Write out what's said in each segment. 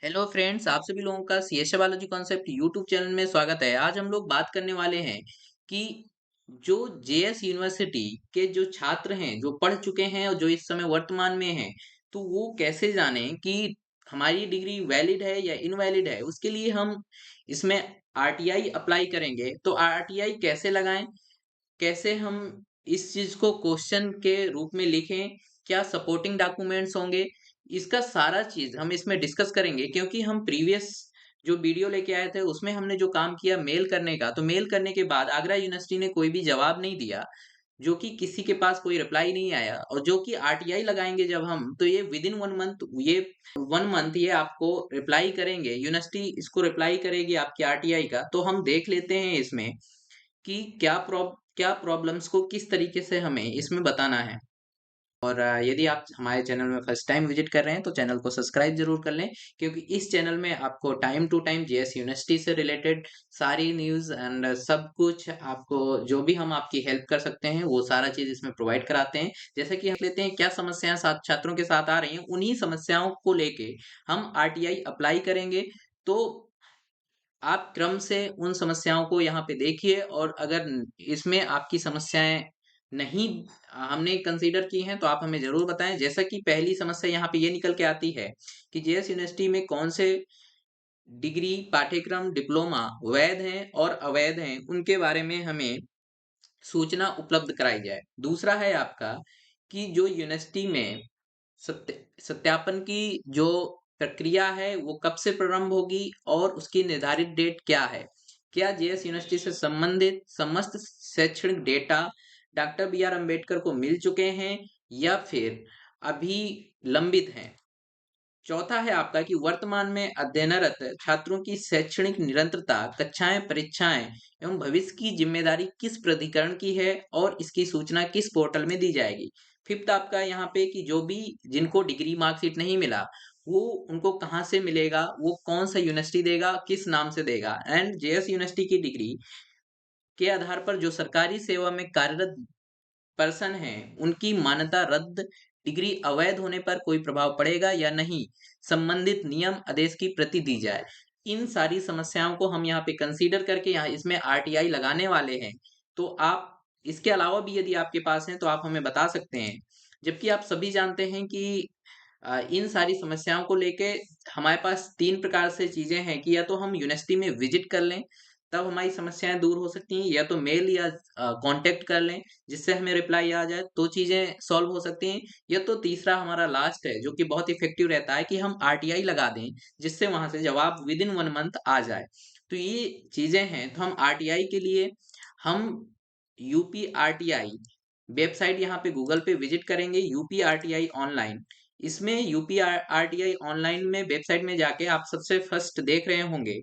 Hello friends, आप सभी लोगों का CSA biology concept YouTube channel में स्वागत है। आज हम लोग बात करने वाले हैं कि जो जेएस यूनिवर्सिटी के जो छात्र हैं, जो पढ़ चुके हैं और जो इस समय वर्तमान में हैं, तो वो कैसे जानें कि हमारी डिग्री वैलिड है या इनवैलिड है। उसके लिए हम इसमें आरटीआई अप्लाई करेंगे। तो आरटीआई कैसे लगाएं, कैसे हम इस चीज को क्वेश्चन के रूप में लिखें, क्या सपोर्टिंग डॉक्यूमेंट्स होंगे, इसका सारा चीज हम इसमें डिस्कस करेंगे। क्योंकि हम प्रीवियस जो वीडियो लेके आए थे उसमें हमने जो काम किया मेल करने का, तो मेल करने के बाद आगरा यूनिवर्सिटी ने कोई भी जवाब नहीं दिया, जो कि किसी के पास कोई रिप्लाई नहीं आया। और जो कि आरटीआई लगाएंगे जब हम, तो ये विद इन 1 मंथ, ये 1 मंथ ये आपको रिप्लाई करेंगे, यूनिवर्सिटी इसको रिप्लाई करेगी आपकी आरटीआई का। तो हम देख लेते हैं इसमें कि क्या प्रॉब्लम्स को किस तरीके से हमें इसमें बताना है। और यदि आप हमारे चैनल में फर्स्ट टाइम विजिट कर रहे हैं तो चैनल को सब्सक्राइब जरूर कर लें, क्योंकि इस चैनल में आपको time to time JS university से रिलेटेड सारी न्यूज़ एंड सब कुछ, आपको जो भी हम आपकी हेल्प कर सकते हैं वो सारा चीज़ इसमें प्रोवाइड कराते हैं। जैसे कि हम लेते हैं क्या समस्याएं साथ छात्रों के साथ आ रही हैं, उन्हीं समस्याओं को लेके हम आरटीआई अप्लाई करेंगे। तो आप क्रम से उन समस्याओं को यहाँ पे देखिए, और अगर इसमें आपकी समस्याएं नहीं हमने कंसीडर की हैं तो आप हमें जरूर बताएं। जैसा कि पहली समस्या यहाँ पे ये निकल के आती है कि जेएस यूनिवर्सिटी में कौन से डिग्री पाठ्यक्रम डिप्लोमा वैध हैं और अवैध हैं, उनके बारे में हमें सूचना उपलब्ध कराई जाए। दूसरा है आपका कि जो यूनिवर्सिटी में सत्यापन की जो प्रक्रिया है वो कब से प्रारंभ होगी और उसकी निर्धारित डेट क्या है। क्या जेएस यूनिवर्सिटी से संबंधित समस्त शैक्षणिक data doctor B R Ambedkar को मिल चुके हैं या फिर अभी लंबित हैं। चौथा है आपका कि वर्तमान में अध्ययनरत छात्रों की शैक्षणिक निरंतरता, कक्षाएं, परीक्षाएं एवं भविष्य की जिम्मेदारी किस प्राधिकरण की है और इसकी सूचना किस पोर्टल में दी जाएगी। फिफ्थ आपका यहाँ पे कि जो भी जिनको डिग्री मार्कशीट नहीं मिला, वो उनको कहाँ से मिलेगा, वो कौन सा यूनिवर्सिटी देगा, किस नाम से देगा। एंड जेएस यूनिवर्सिटी की डिग्री के आधार पर जो सरकारी सेवा में कार्यरत पर्सन है उनकी मान्यता रद्द, डिग्री अवैध होने पर कोई प्रभाव पड़ेगा या नहीं, संबंधित नियम आदेश की प्रति दी जाए। इन सारी समस्याओं को हम यहाँ पे कंसीडर करके यहाँ इसमें आरटीआई लगाने वाले हैं। तो आप इसके अलावा भी यदि आपके पास है तो आप हमें बता सकते हैं। जबकि आप सभी जानते हैं कि इन सारी समस्याओं को लेके हमारे पास तीन प्रकार से चीजें हैं कि या तो हम यूनिवर्सिटी में विजिट कर लें, तब हमारी समस्याएं दूर हो सकती हैं, या तो मेल या कांटेक्ट कर लें जिससे हमें रिप्लाई आ जाए, तो चीजें सॉल्व हो सकती हैं। या तो तीसरा हमारा लास्ट है जो कि बहुत इफेक्टिव रहता है कि हम आरटीआई लगा दें, जिससे वहां से जवाब विद इन 1 मंथ आ जाए। तो ये चीजें हैं। तो हम आरटीआई के लिए हम यूपी आरटीआई वेबसाइट यहाँ पे गूगल पे विजिट करेंगे, यूपी आरटीआई ऑनलाइन। इसमें यूपी आरटीआई ऑनलाइन में वेबसाइट में जाके आप सबसे फर्स्ट देख रहे होंगे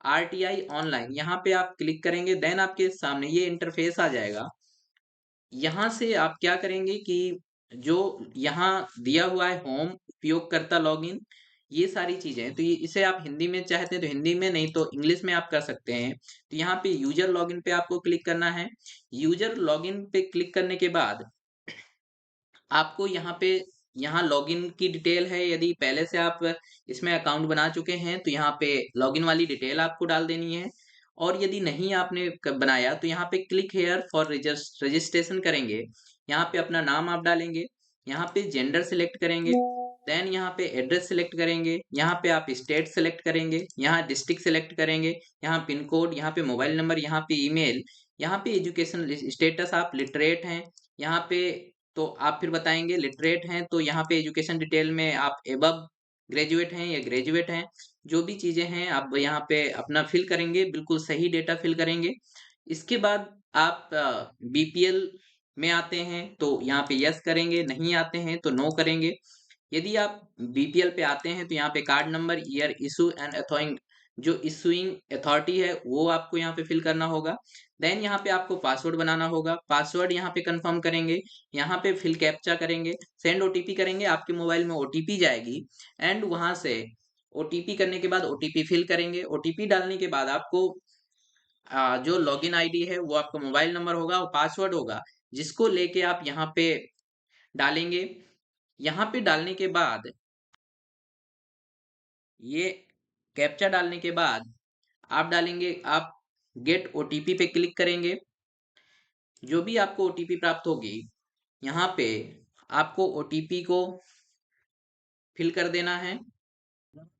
आरटीआई ऑनलाइन, यहाँ पे आप क्लिक करेंगे, देन आपके सामने ये इंटरफेस आ जाएगा। यहाँ से आप क्या करेंगे कि जो यहाँ दिया हुआ है होम, उपयोगकर्ता लॉगिन, ये सारी चीजें हैं। तो ये इसे आप हिंदी में चाहते हैं तो हिंदी में, नहीं तो इंग्लिश में आप कर सकते हैं। तो यहाँ पे यूजर लॉगिन पे आपको क्लिक करना है। यूजर लॉगिन पे क्लिक करने के बाद आपको यहाँ पे यहाँ लॉगिन की डिटेल है। यदि पहले से आप इसमें अकाउंट बना चुके हैं तो यहाँ पे लॉगिन वाली डिटेल आपको डाल देनी है। और यदि नहीं आपने बनाया तो यहाँ पे क्लिक हेयर फॉर रजिस्ट्रेशन करेंगे। यहाँ पे अपना नाम आप डालेंगे, यहाँ पे जेंडर सिलेक्ट करेंगे, देन यहाँ पे एड्रेस सिलेक्ट करेंगे, यहाँ पे आप स्टेट सिलेक्ट करेंगे, यहाँ डिस्ट्रिक्ट सिलेक्ट करेंगे, यहाँ पिन कोड, यहाँ पे मोबाइल नंबर, यहाँ पे ईमेल, यहाँ पे एजुकेशन स्टेटस आप लिटरेट हैं, यहाँ पे तो आप फिर बताएंगे लिटरेट हैं तो यहाँ पे एजुकेशन डिटेल में आप एबव ग्रेजुएट हैं या ग्रेजुएट हैं, जो भी चीजें हैं आप यहाँ पे अपना फिल करेंगे, बिल्कुल सही डेटा फिल करेंगे। इसके बाद आप बीपीएल में आते हैं तो यहाँ पे यस करेंगे, नहीं आते हैं तो नो करेंगे। यदि आप बीपीएल पे आते हैं तो यहाँ पे card number, year, issue and अथॉइंग, जो इशूइंग अथॉरिटी है वो आपको यहाँ पे फिल करना होगा। देन यहाँ पे आपको पासवर्ड बनाना होगा, पासवर्ड यहाँ पे कंफर्म करेंगे, यहाँ पे फिल कैप्चा करेंगे, सेंड ओटीपी करेंगे, आपके मोबाइल में ओटीपी जाएगी। एंड वहां से ओटीपी करने के बाद ओटीपी फिल करेंगे। ओटीपी डालने के बाद आपको जो लॉगिन आईडी है वो आपका मोबाइल नंबर होगा और पासवर्ड होगा, जिसको लेके आप यहाँ पे डालेंगे। यहाँ पे डालने के बाद ये कैप्चा डालने के बाद आप डालेंगे, आप गेट ओटीपी पे क्लिक करेंगे। जो भी आपको ओटीपी प्राप्त होगी, यहाँ पे आपको ओटीपी को फिल कर देना है।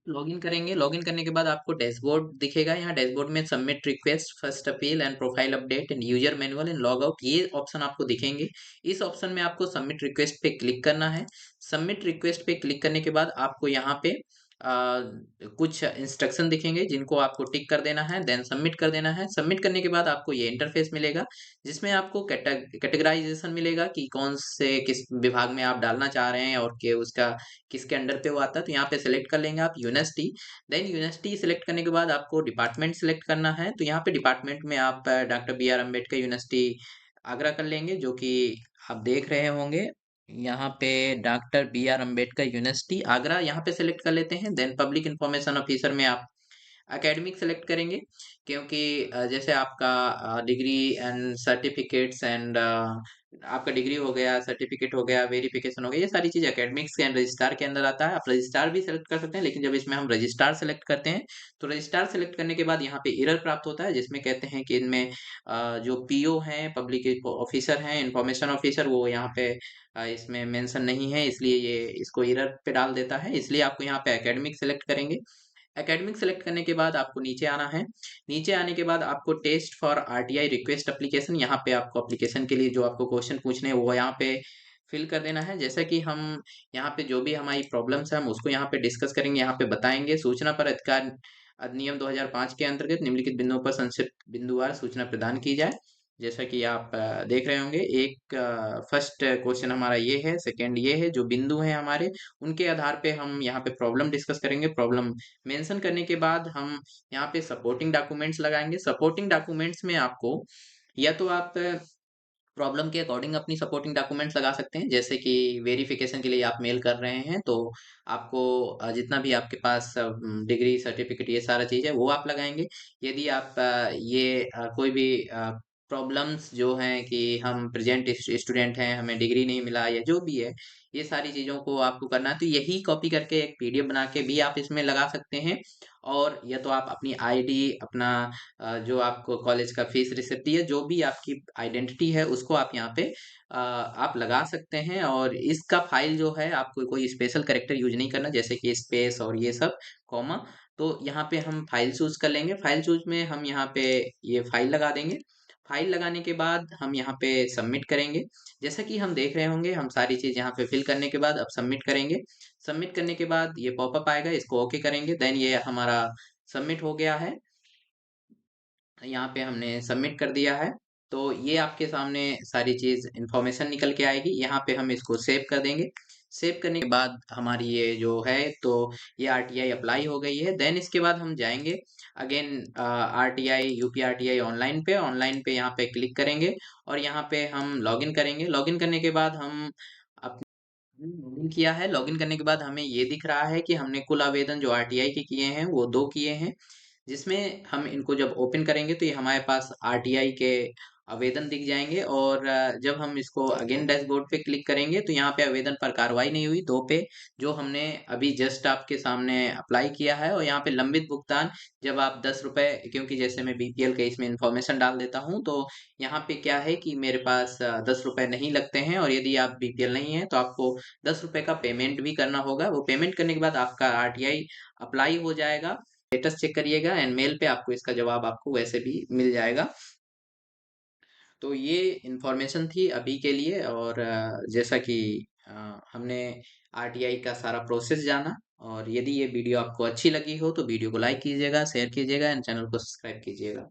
लॉगिन करेंगे, लॉगिन करने के बाद आपको डैशबोर्ड दिखेगा। यहाँ डैशबोर्ड में submit request, first appeal and profile update and user manual and log out, ये ऑप्शन आपको दिखेंगे। इस ऑप्शन में आपको सबमिट रिक्वेस्ट पे क्लिक करना है। सबमिट रिक्वेस्ट पे क्लिक करने के बाद आपको यहाँ पे आ, कुछ इंस्ट्रक्शन दिखेंगे जिनको आपको टिक कर देना है, देन सबमिट कर देना है। सबमिट करने के बाद आपको ये इंटरफेस मिलेगा, जिसमें आपको कैटेगराइजेशन मिलेगा कि कौन से किस विभाग में आप डालना चाह रहे हैं और के उसका किसके अंडर पे वो आता है। तो यहाँ पे सिलेक्ट कर लेंगे आप यूनिवर्सिटी। देन यूनिवर्सिटी सिलेक्ट करने के बाद आपको डिपार्टमेंट सिलेक्ट करना है। तो यहाँ पे डिपार्टमेंट में आप doctor B R Ambedkar university Agra कर लेंगे, जो कि आप देख रहे होंगे यहाँ पे doctor B R Ambedkar university Agra, यहाँ पे सिलेक्ट कर लेते हैं। देन पब्लिक इंफॉर्मेशन ऑफिसर में आप एकेडमिक सेलेक्ट करेंगे, क्योंकि जैसे आपका डिग्री एंड सर्टिफिकेट्स एंड आपका डिग्री हो गया, सर्टिफिकेट हो गया, वेरिफिकेशन हो गया, ये सारी चीज एकेडमिक्स एंड रजिस्ट्रार के अंदर आता है। आप रजिस्ट्रार भी सेलेक्ट कर सकते हैं, लेकिन जब इसमें हम रजिस्ट्रार सेलेक्ट करते हैं तो रजिस्ट्रार सेलेक्ट करने के बाद यहाँ पे एरर प्राप्त होता है, जिसमें कहते हैं कि इनमें जो पीओ हैं, पब्लिक ऑफिसर हैं, इंफॉर्मेशन ऑफिसर, वो यहाँ पे इसमें मेंशन नहीं है, इसलिए ये इसको एरर पे डाल देता है। इसलिए आपको यहाँ पे एकेडमिक सेलेक्ट करेंगे। एकेडमिक सेलेक्ट करने के बाद आपको नीचे आना है। नीचे आने के बाद आपको test for RTI request application, यहाँ पे आपको एप्लीकेशन के लिए जो आपको क्वेश्चन पूछने हैं वो यहाँ पे फिल कर देना है। जैसा कि हम यहाँ पे जो भी हमारी प्रॉब्लम्स है हम उसको यहाँ पे डिस्कस करेंगे, यहाँ पे बताएंगे। सूचना पर अधिकार अधिनियम 2005 के अंतर्गत निम्नलिखित बिंदुओं पर संक्षिप्त बिंदुवार सूचना प्रदान की जाए। जैसा कि आप देख रहे होंगे, एक फर्स्ट क्वेश्चन हमारा ये है, सेकंड ये है, जो बिंदु हैं हमारे उनके आधार पे हम यहाँ पे प्रॉब्लम डिस्कस करेंगे। प्रॉब्लम मेंशन करने के बाद हम यहाँ पे सपोर्टिंग डॉक्यूमेंट्स लगाएंगे। सपोर्टिंग डॉक्यूमेंट्स में आपको या तो आप प्रॉब्लम के अकॉर्डिंग अपनी सपोर्टिंग डॉक्यूमेंट्स लगा सकते हैं, जैसे कि वेरिफिकेशन के लिए आप मेल कर रहे हैं तो आपको जितना भी आपके पास डिग्री सर्टिफिकेट ये सारा चीज़ है वो आप लगाएंगे। यदि आप कोई भी प्रॉब्लम्स जो हैं कि हम प्रेजेंट स्टूडेंट हैं, हमें डिग्री नहीं मिला या जो भी है, ये सारी चीज़ों को आपको करना है, तो यही कॉपी करके एक पीडीएफ बना के भी आप इसमें लगा सकते हैं। और या तो आप अपनी आईडी, अपना जो आपको कॉलेज का फीस रिसिप्ट या जो भी आपकी आइडेंटिटी है उसको आप यहाँ पे आप लगा सकते हैं। और इसका फाइल जो है आपको कोई स्पेशल कैरेक्टर यूज नहीं करना, जैसे कि स्पेस और ये सब कॉमा। तो यहाँ पे हम फाइल चूज कर लेंगे। फाइल चूज में हम यहाँ पे ये फाइल लगा देंगे। फाइल लगाने के बाद हम यहाँ पे सबमिट करेंगे। जैसा कि हम देख रहे होंगे, हम सारी चीज यहाँ पे फिल करने के बाद अब सबमिट करेंगे। सबमिट करने के बाद ये पॉपअप आएगा, इसको ओके करेंगे। देन ये हमारा सबमिट हो गया है। यहाँ पे हमने सबमिट कर दिया है। तो ये आपके सामने सारी चीज इंफॉर्मेशन निकल के आएगी। यहाँ पे हम इसको सेव कर देंगे। सेव करने के बाद हमारी ये जो है, तो ये आरटीआई अप्लाई हो गई है। देन इसके बाद हम जाएंगे again RTI UP RTI online पे। ऑनलाइन पे यहाँ पे क्लिक करेंगे और यहाँ पे हम लॉगिन करेंगे। लॉगिन करने के बाद हम लॉगिन किया है। लॉगिन करने के बाद हमें ये दिख रहा है कि हमने कुल आवेदन जो आरटीआई के किए हैं वो 2 किए हैं, जिसमें हम इनको जब ओपन करेंगे तो ये हमारे पास आरटीआई के आवेदन दिख जाएंगे। और जब हम इसको अगेन डैशबोर्ड पे क्लिक करेंगे तो यहाँ पे आवेदन पर कार्रवाई नहीं हुई, 2 पे जो हमने अभी जस्ट आपके सामने अप्लाई किया है। और यहाँ पे लंबित भुगतान, जब आप 10 रुपए, क्योंकि जैसे मैं बीपीएल के इसमें इंफॉर्मेशन डाल देता हूँ, तो यहाँ पे क्या है कि मेरे पास 10 रुपए नहीं लगते हैं। और यदि आप बीपीएल नहीं है तो आपको 10 रुपए का पेमेंट भी करना होगा। वो पेमेंट करने के बाद आपका आरटीआई अप्लाई हो जाएगा। स्टेटस चेक करिएगा एंड मेल पे आपको इसका जवाब आपको वैसे भी मिल जाएगा। तो ये इंफॉर्मेशन थी अभी के लिए। और जैसा कि हमने आरटीआई का सारा प्रोसेस जाना। और यदि ये वीडियो आपको अच्छी लगी हो तो वीडियो को लाइक कीजिएगा, शेयर कीजिएगा एंड चैनल को सब्सक्राइब कीजिएगा।